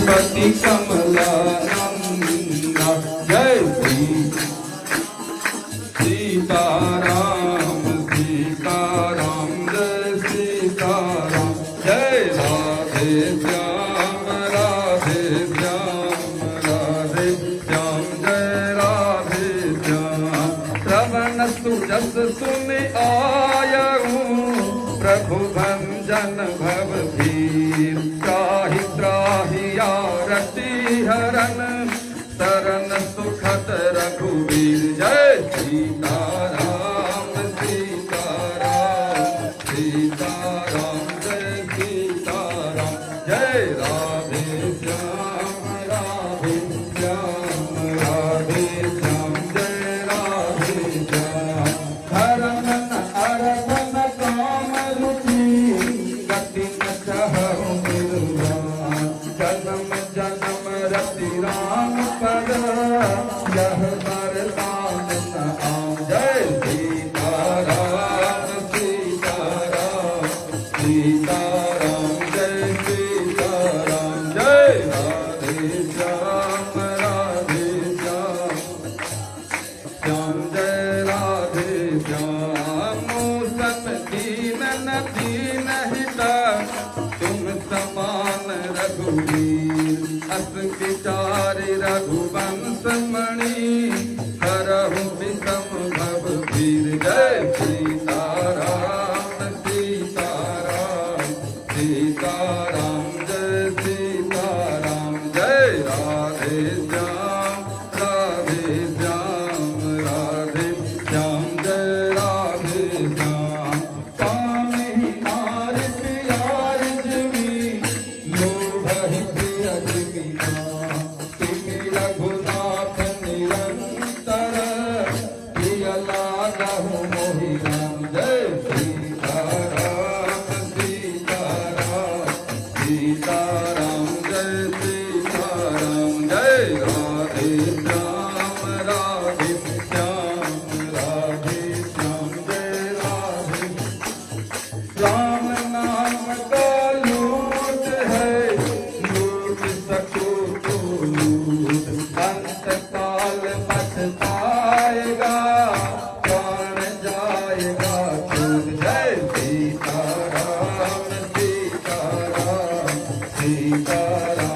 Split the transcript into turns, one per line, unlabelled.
पति कमलानंदा जय श्री सीताराम सीताराम जय सीताराम जय राधे श्याम राधे श्याम राधे श्याम जय राधे श्याम श्रवण सुजस सुन आयऊं प्रभु भंजन भव भीर त्राहि त्राहि आरती हरन शरण सुखद रघुवीर जय सीताराम सीताराम सीताराम जय सीताराम जय राधे श्याम राधे श्याम राधे श्याम जय राधे श्याम हरन अरन काम रुचि गति न चाहु निर्वाण जन्म जन्म रति राम पद यह वरदान न आम जय सीताराम सीताराम सीताराम जय सीताराम जय राधे श्याम राधे श्याम श्याम जय राधे श्याम मूसन दीन न दीन हिता तुम समान रघुवीर अस विचारि रघुवंश मणि करहु विषम भव भीर जय सीताराम सीताराम सीताराम जय सीताराम जय राधे श्याम राधे श्याम राधे श्याम जय राधे श्याम स्वामी नार प्यार जमी लोभ ही प्रिय जमी तुम्हें रघुनाथ निरंतर प्रिय लागहु मोहि राम जय सीताराम सीताराम सीताराम जय सीताराम जय राधे श्याम राधे श्याम राधे श्याम जय राधे राम नाम का लूट है लूट सको तो लूट अंत काल पछताएगा प्राण जाएगा छूट जय सीताराम सीताराम सीताराम